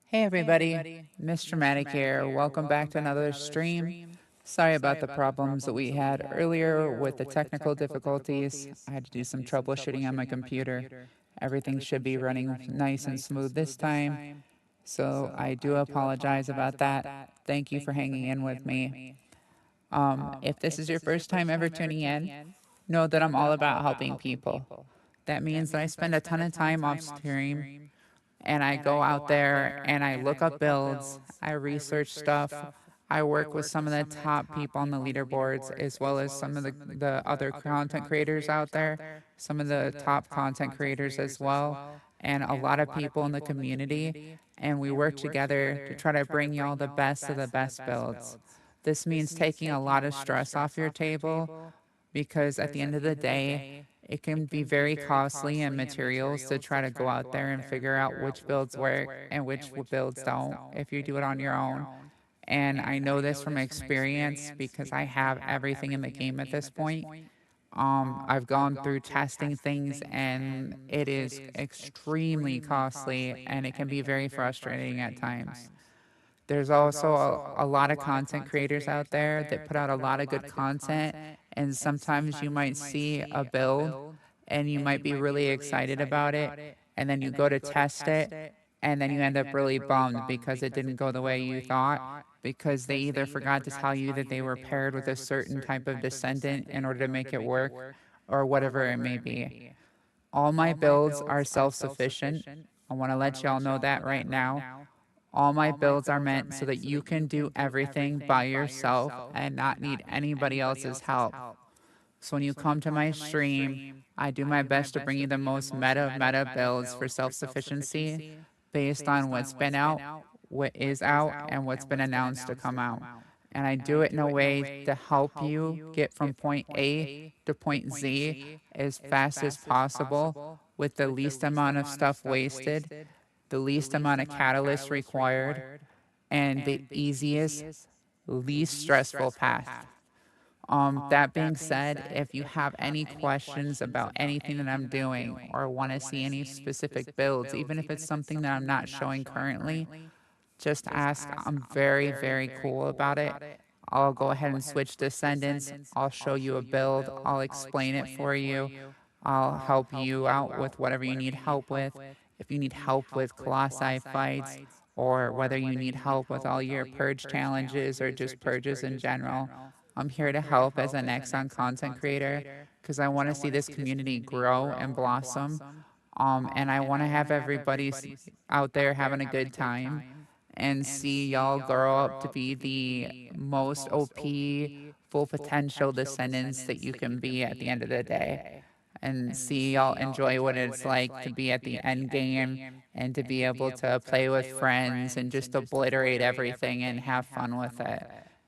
Hey everybody, Mr. Dramatic here. Welcome back to another stream. Sorry about the problems that we had earlier with the technical difficulties. I had to do some troubleshooting on my computer. Everything should be running nice and smooth this time. So I do apologize about that. Thank you for hanging in with me. If this is your first time ever tuning in, know that I'm all about helping people. That means that I spend a ton of time off stream and I go out there and I look up builds, I research stuff, I work with some of the top people on the leaderboards as well as some of the other content creators out there, some of the top content creators as well, and a lot of people in the community. And we work together to try to bring y'all the best of the best builds. This means taking a lot of stress off your table because at the end of the day, it can be very costly in materials to try to go out there and figure out which builds work and which builds don't if you do it on your own. And I know this from experience because I have everything in the game at this point. I've gone through testing things and it is extremely costly and it can be very frustrating at times. There's also a lot of content creators out there that put out a lot of good content, and sometimes you might see a build and you might be really excited about it, and then you go to test it, and then you end up really bummed because it didn't go the way you thought, because they either forgot to tell you that they were paired with a certain type of descendant in order to make it work, or whatever it may be. All my builds are self sufficient. I want to let y'all know that right now. All my builds are meant so that you can do everything by yourself and not need anybody else's help. So when you come to my stream, I do my best to bring you the most meta builds for self-sufficiency based on what's been out, what is out, and what's been announced to come out. And I do it in a way to help you get from point A to point Z as fast as possible with the least amount of stuff wasted, the least amount of catalyst required, and the easiest, least stressful path. That being said, if you have any questions about anything that I'm doing or want to see any specific builds, even if it's something that I'm not showing currently, just ask. I'm very, very cool about it. I'll go ahead and switch descendants. I'll show you a build. I'll explain it for you. I'll help you out with whatever you need help with. If you need help with Colossi fights, or whether you need help with all your purge challenges or just purges in general, I'm here to help as a Nexon content creator because I want to see this community grow and blossom. And I want to have everybody out there having a good time and see y'all grow up to be the most OP, full potential descendants that you can be at the end of the day. And see y'all enjoy what it's like to be at the end game and to be able to play with friends and just obliterate everything and have fun with it.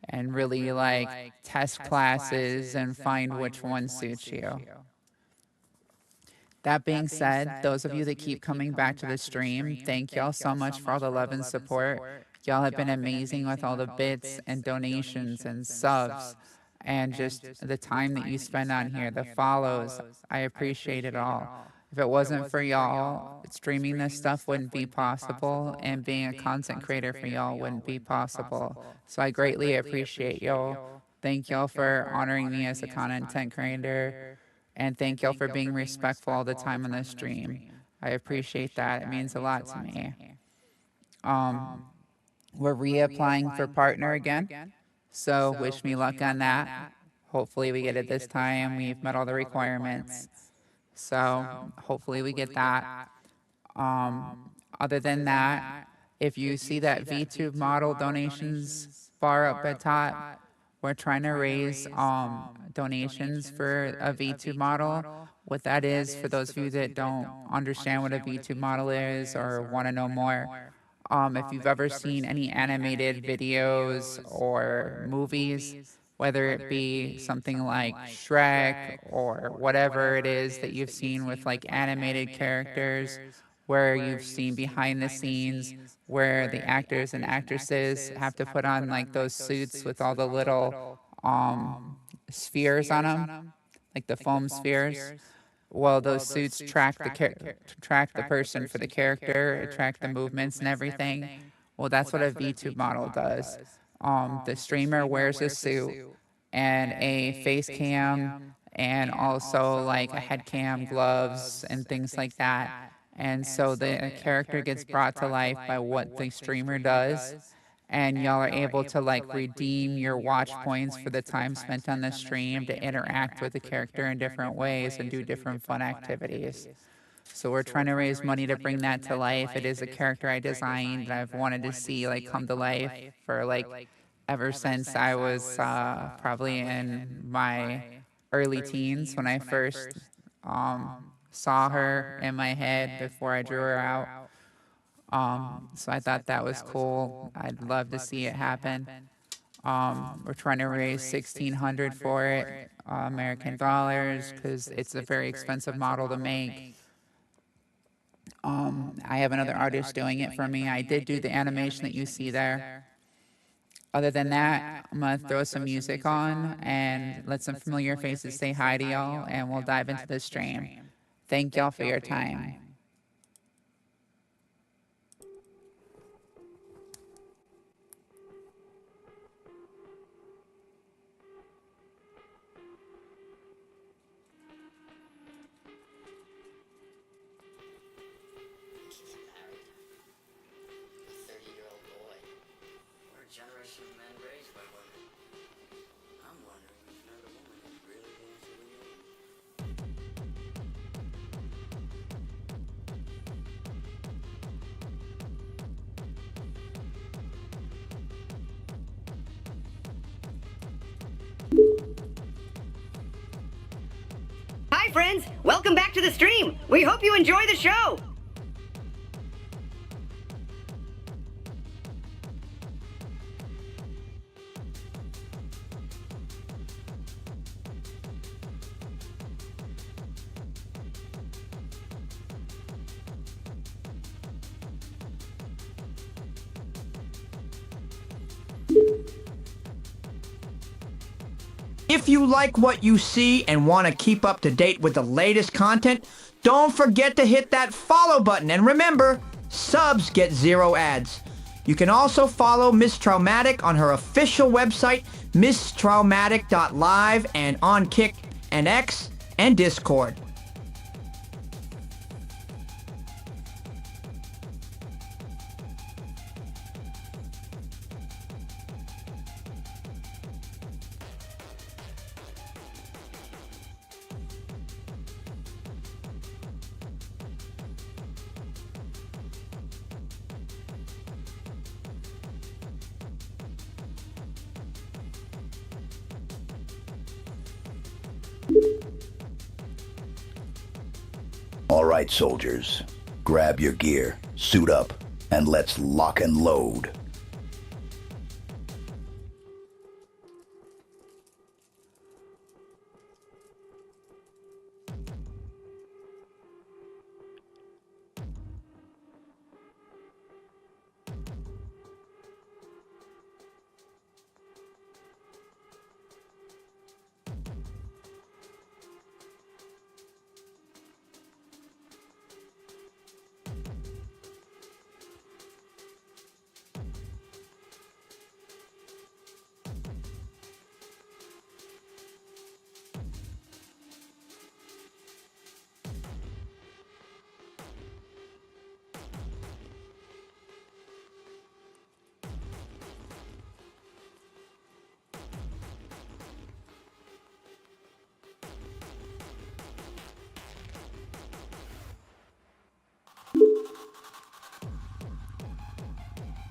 And really like test classes and find which one suits you. That being said, those of you that keep coming back to the stream, thank y'all so much for all the love and support. Y'all have been amazing with all the bits and donations and subs and just the time that you spend on here, the follows. I appreciate it all. If it wasn't for y'all, streaming this stuff wouldn't be possible, and being a content creator for y'all wouldn't be possible. So I greatly appreciate y'all. Thank y'all for honoring me as a content creator. And thank y'all for being respectful all the time on the stream. I appreciate that. It means a lot to me. Um, we're reapplying for partner again. So wish me luck on that. Hopefully we get it this time. We've met all the requirements. So hopefully we get that. Other than that, if you see that VTube model donations bar up at top, we're trying to raise donations for a V2 model. What that is, for those of you that don't understand what a V2 model is or want to know more, if you've ever seen any animated videos or movies, whether it be something like Shrek or whatever it is that you've seen with like animated characters, where you've seen behind the scenes where the actors and actresses have to put on like those suits with all the little spheres on them, like the foam spheres. Well, those suits track the person for the character, track the movements and everything. Well, that's what a VTube model does. The streamer wears a suit and a face cam and also like a head cam, gloves, and things like that. And so the character gets brought to life by what the streamer does. And y'all are able to like redeem your watch points for the time spent on the stream to interact with the character in different ways and do different fun activities. So we're trying to raise money to bring that to life. It is a character I designed and I've wanted to see like come to life for like ever since I was probably in my early teens when I first saw her in my head before I drew her out. So I thought that was cool. I'd love to see it happen. We're trying to raise 1,600 for it, American dollars, because it's a very expensive model to make. I have another artist doing it for me. I did do the animation that you see there. Other than that, I'm going to throw some music on and let some familiar faces say hi to y'all, and we'll dive into the stream. Thank y'all for your time. Generation of men raised by women. I'm wondering if another woman is really dancing. Hi friends, welcome back to the stream. We hope you enjoy the show. If you like what you see and want to keep up to date with the latest content, don't forget to hit that follow button. And remember, subs get 0 ads. You can also follow Miss Traumatic on her official website, misstraumatic.live, and on Kick and X and Discord. All right, soldiers, grab your gear, suit up, and let's lock and load.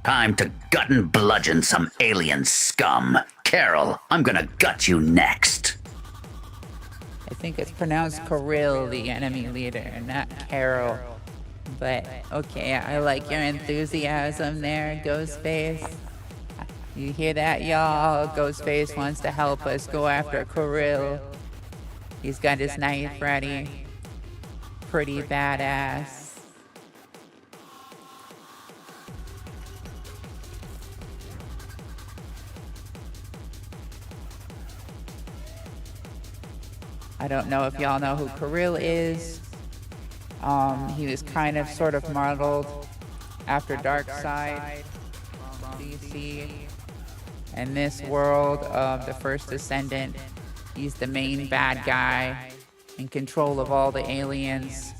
Time to gut and bludgeon some alien scum. Carol, I'm gonna gut you next. I think it's pronounced Kirill, the enemy leader, not Carol. But okay, I like your enthusiasm there, Ghostface. You hear that, y'all? Ghostface wants to help us go after Kirill. He's got his knife ready. Pretty badass. I don't know if y'all know who Kirill is. He was kind of sort of modeled after Darkseid from DC. In this world of the First Descendant, he's the main bad guy in control of all the aliens.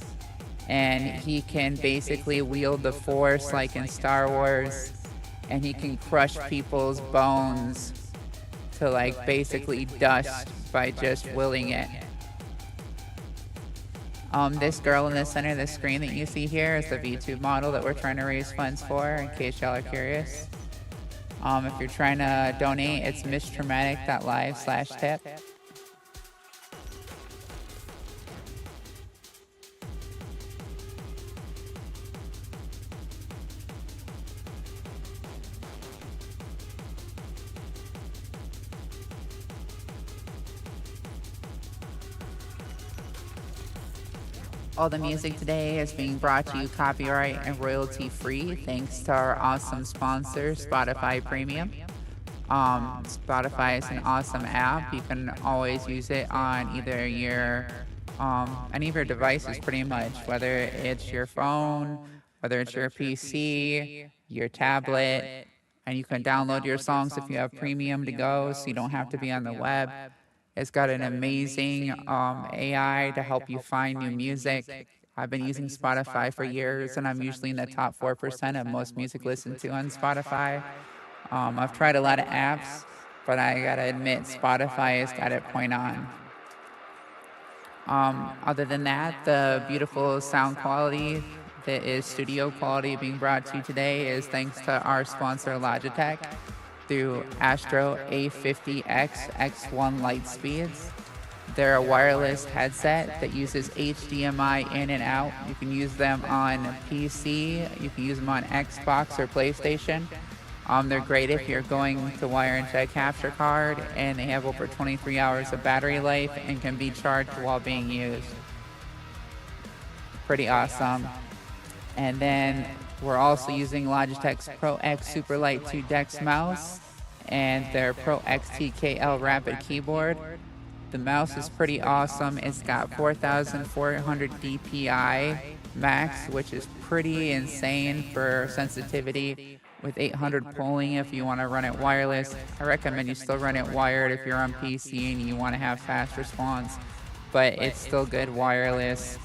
And he can basically wield the Force like in Star Wars. And he can crush people's bones to like basically dust by just willing it. This girl in the center of the screen that you see here is the VTube model that we're trying to raise funds for, in case y'all are curious. If you're trying to donate, it's misstraumatic.live/tip. All the music today is being brought to you copyright and royalty free thanks to our awesome sponsor, Spotify Premium. Spotify is an awesome app. You can always use it on either any of your devices pretty much, whether it's your phone, whether it's your PC, your tablet, and you can download your songs if you have premium to go, so you don't have to be on the web. It's got an amazing AI to help you find new music. I've been using Spotify for years, and I'm usually in the top 4% of most music listened to on Spotify. I've tried a lot of apps, but I gotta admit, Spotify has got it point on. Other than that, the beautiful sound quality that is studio quality being brought to you today is thanks to our sponsor, Logitech, through Astro A50X X1 Lightspeeds. They're a wireless headset that uses HDMI in and out. You can use them on PC, you can use them on Xbox or PlayStation. They're great if you're going to wire into a capture card, and they have over 23 hours of battery life and can be charged while being used. Pretty awesome. And then we're also using Logitech's Pro X Superlight 2 Dex mouse and their Pro X TKL Rapid keyboard. The mouse is pretty awesome. It's got 4,400 DPI max, which is pretty insane for sensitivity, with 800 polling if you want to run it wireless. I recommend you still run it wired if you're on PC and you want to have fast response, but it's still good wireless.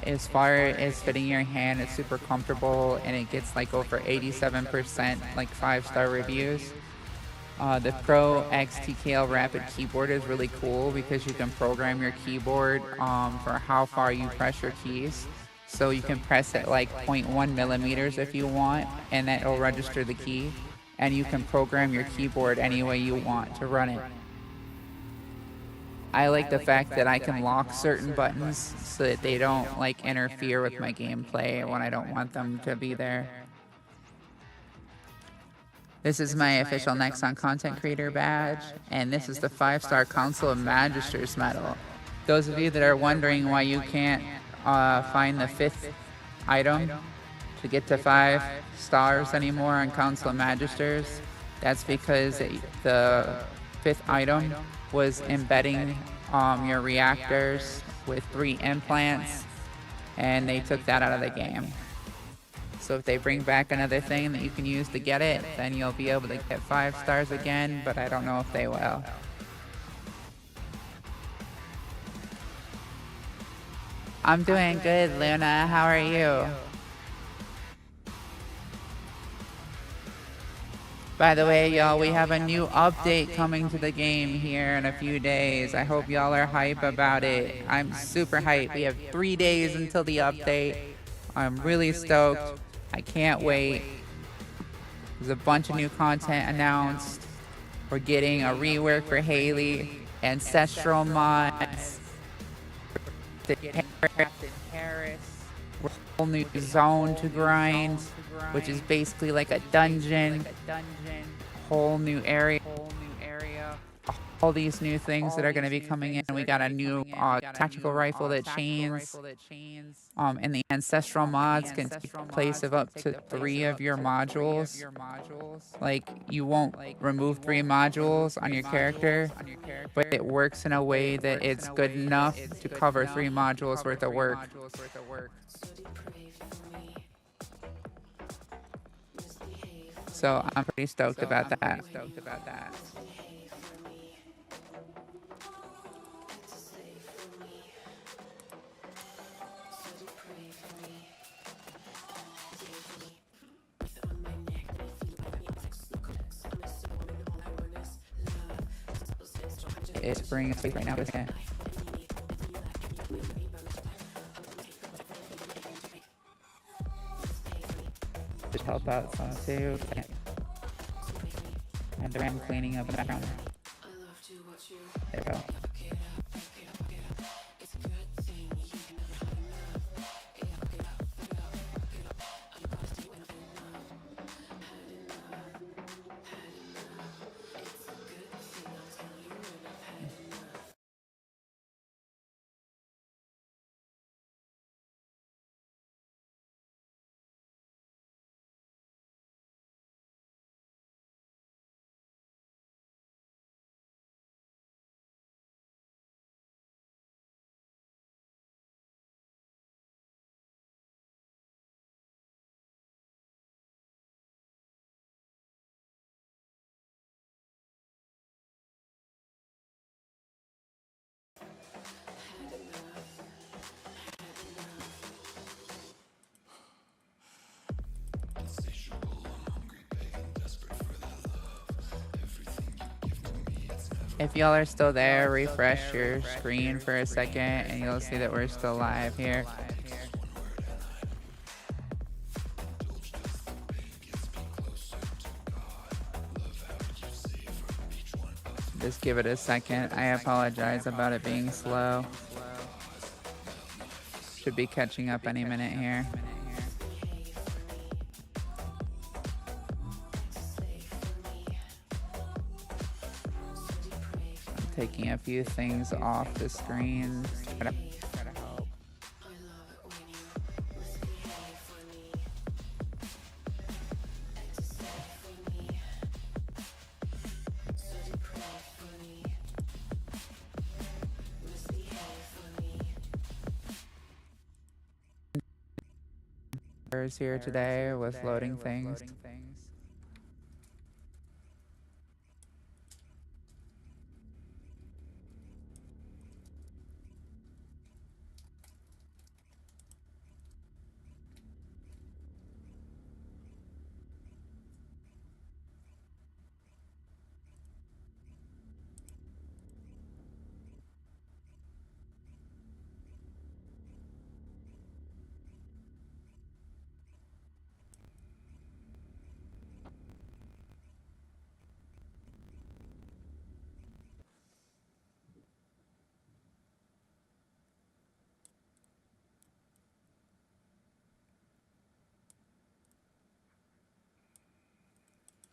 As far as fitting your hand, it's super comfortable, and it gets like over 87% like 5-star reviews. The Pro X TKL Rapid keyboard is really cool because you can program your keyboard for how far you press your keys. So you can press it like 0.1 millimeters if you want, and that will register the key. And you can program your keyboard any way you want to run it. I like the fact that I can lock certain buttons so that they don't like interfere with my gameplay when I don't want them to be there. This is my official Nexon content creator badge, and this is the 5-star Council of Magisters medal. Those of you that are wondering why you can't find the 5th item to get to 5 stars anymore on Council of Magisters, that's because the 5th item was embedding your reactors with 3 implants, and they took that out of the game. So if they bring back another thing that you can use to get it, then you'll be able to get 5 stars again, but I don't know if they will. I'm doing good, Luna. How are you? By the way, y'all, we have a new update coming to the game here in a few days. I hope y'all are hype about it. I'm super hype. We have 3 days until the update. I'm really stoked. I can't wait. There's a bunch of new content announced. We're getting a rework for Haley, ancestral mods, Harris, a whole new zone to grind, which is basically like a dungeon, whole new area, all these new things that are going to be coming in. We got a new tactical rifle that chains. And the ancestral mods can take place of up to 3 of your modules. Like, you won't remove 3 modules on your character, but it works in a way that it's good enough to cover 3 modules worth of work. So I'm pretty stoked about that. It's bringing us right now, isn't it? Just help out some too. And I'm cleaning up in the background. There we go. If y'all are still there, refresh your screen for a second and you'll see that we're still live here. Just give it a second. I apologize about it being slow. Should be catching up any minute here. Taking a few things off the screen. Here today with loading things.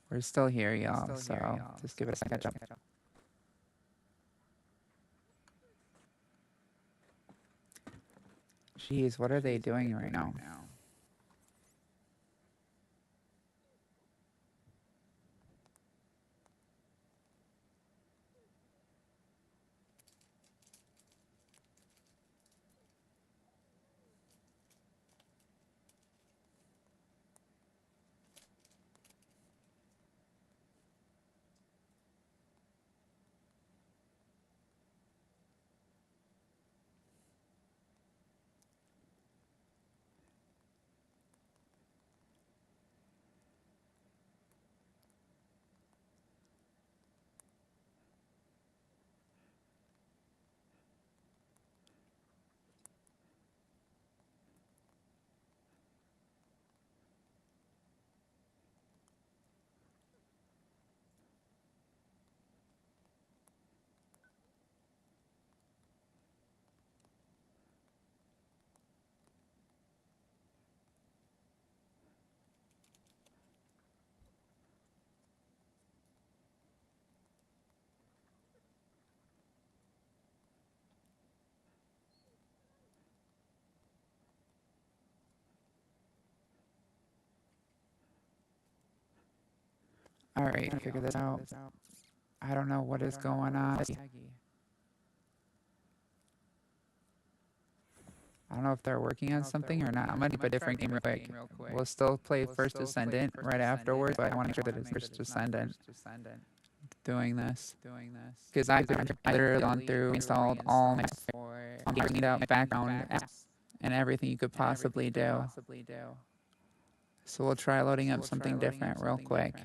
We're still here, y'all, so just give it a second. Jeez, what are they doing right now? All right, figure this out. I don't know what is going on. I don't know if they're working on something or not. I'm gonna keep a different game real quick. We'll still play First Descendant right afterwards, but I want to make sure that it's First Descendant doing this. Because I've literally gone through, installed all my cleaned out my background apps and everything you could possibly do. So we'll try loading up something different real quick.